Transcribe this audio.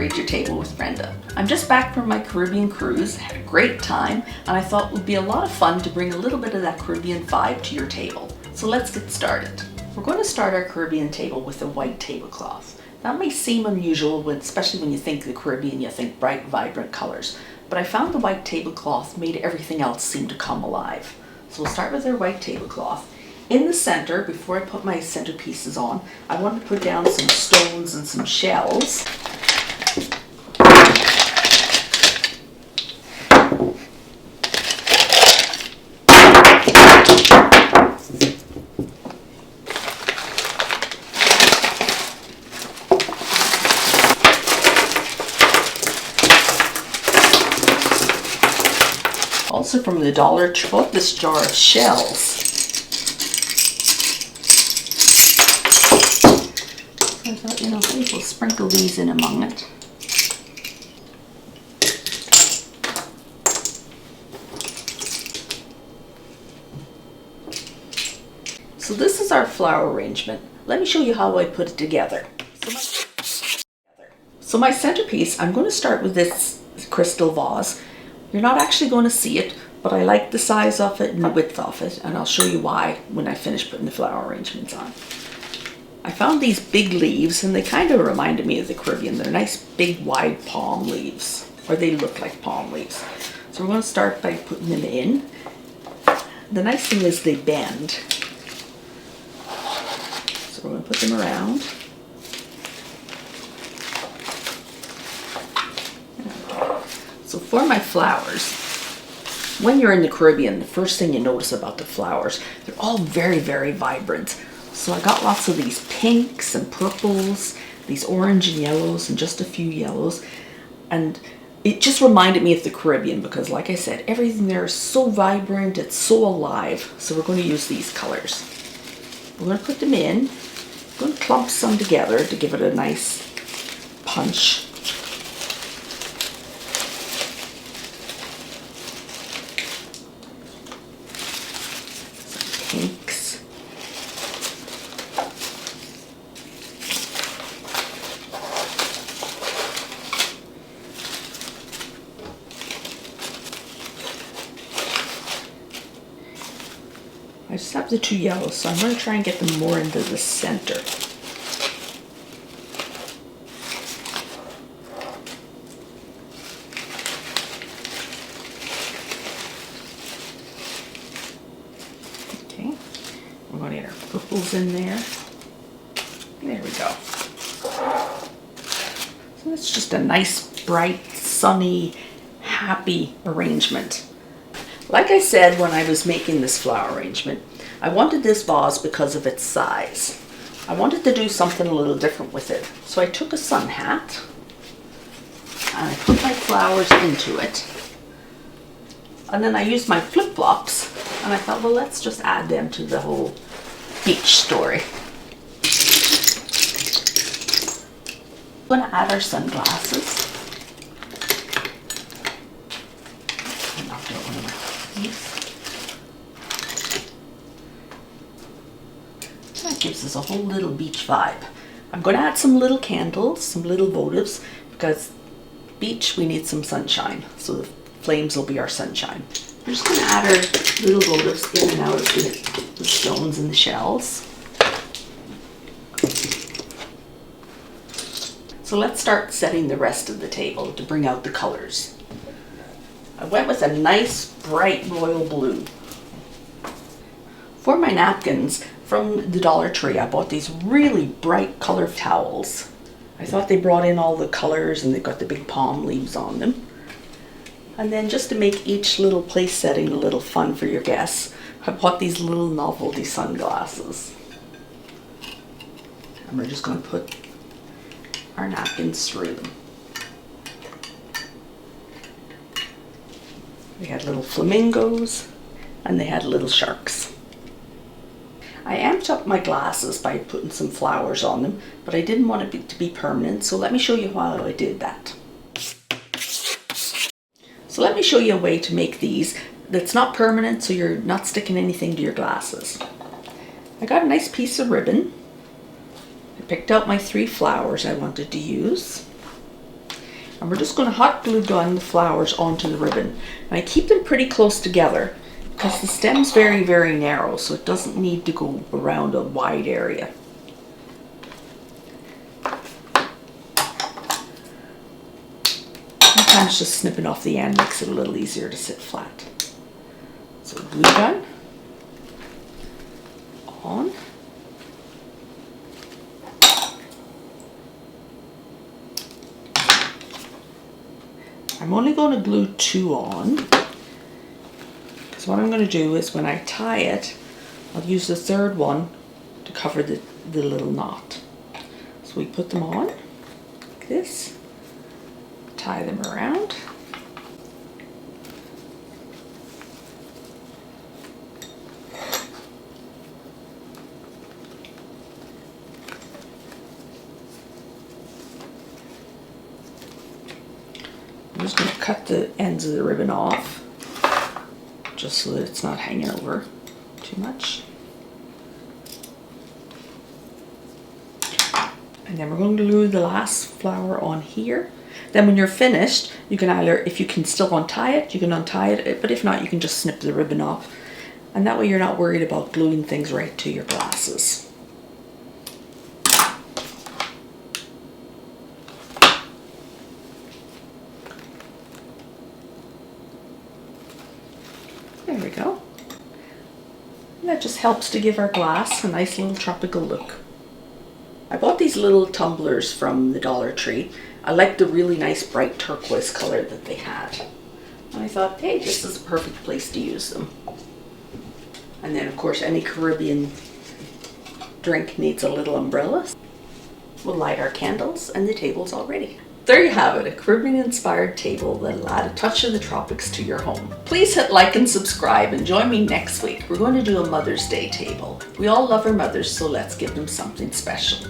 Decorate Your Table with Brenda. I'm just back from my Caribbean cruise, had a great time, and I thought it would be a lot of fun to bring a little bit of that Caribbean vibe to your table. So let's get started. We're going to start our Caribbean table with a white tablecloth. That may seem unusual, especially when you think the Caribbean, you think bright, vibrant colors. But I found the white tablecloth made everything else seem to come alive. So we'll start with our white tablecloth. In the center, before I put my centerpieces on, I want to put down some stones and some shells. Also from the Dollar Tree, I bought this jar of shells. So I thought, we'll sprinkle these in among it. So this is our flower arrangement. Let me show you how I put it together. So my centerpiece, I'm going to start with this crystal vase. You're not actually going to see it, but I like the size of it and the width of it, and I'll show you why when I finish putting the flower arrangements on. I found these big leaves, and they kind of reminded me of the Caribbean. They're nice big wide palm leaves, or they look like palm leaves. So we're going to start by putting them in. The nice thing is they bend. So we're going to put them around. So for my flowers, when you're in the Caribbean, the first thing you notice about the flowers, they're all very, very vibrant. So I got lots of these pinks and purples, these orange and yellows, and just a few yellows. And it just reminded me of the Caribbean because, like I said, everything there is so vibrant, it's so alive. So we're going to use these colors. We're going to put them in. We're going to clump some together to give it a nice punch. Pinks. I just have the two yellows, so I'm going to try and get them more into the center. We're going to get our purples in there. There we go. So that's just a nice, bright, sunny, happy arrangement. Like I said when I was making this flower arrangement, I wanted this vase because of its size. I wanted to do something a little different with it. So I took a sun hat and I put my flowers into it. And then I used my flip-flops and I thought, well, let's just add them to the whole beach story. We're going to add our sunglasses. I knocked out one of my keys. That gives us a whole little beach vibe. I'm going to add some little candles, some little votives, because beach we need some sunshine. So the flames will be our sunshine. We're just going to add our little votives in and out of the stones and the shells. So let's start setting the rest of the table to bring out the colors. I went with a nice bright royal blue. For my napkins from the Dollar Tree, I bought these really bright color towels. I thought they brought in all the colors and they've got the big palm leaves on them. And then just to make each little place setting a little fun for your guests, I bought these little novelty sunglasses. And we're just going to put our napkins through them. They had little flamingos and they had little sharks. I amped up my glasses by putting some flowers on them, but I didn't want it to be permanent, so let me show you how I did that. So let me show you a way to make these that's not permanent, so you're not sticking anything to your glasses. I got a nice piece of ribbon. I picked out my 3 flowers I wanted to use. And we're just going to hot glue gun the flowers onto the ribbon. And I keep them pretty close together because the stem's very, very narrow, so it doesn't need to go around a wide area. Sometimes just snipping off the end makes it a little easier to sit flat. So glue gun on. I'm only going to glue 2 on, because what I'm going to do is when I tie it, I'll use the 3rd one to cover the little knot. So we put them on like this, tie them around. I'm just going to cut the ends of the ribbon off, just so that it's not hanging over too much. And then we're going to glue the last flower on here. Then when you're finished, you can either, if you can still untie it, you can untie it, but if not, you can just snip the ribbon off. And that way you're not worried about gluing things right to your glasses. There we go. And that just helps to give our glass a nice little tropical look. I bought these little tumblers from the Dollar Tree. I liked the really nice bright turquoise color that they had. And I thought, hey, this is a perfect place to use them. And then of course any Caribbean drink needs a little umbrella. We'll light our candles and the table's all ready. There you have it, a Caribbean-inspired table that'll add a touch of the tropics to your home. Please hit like and subscribe and join me next week. We're going to do a Mother's Day table. We all love our mothers, so let's give them something special.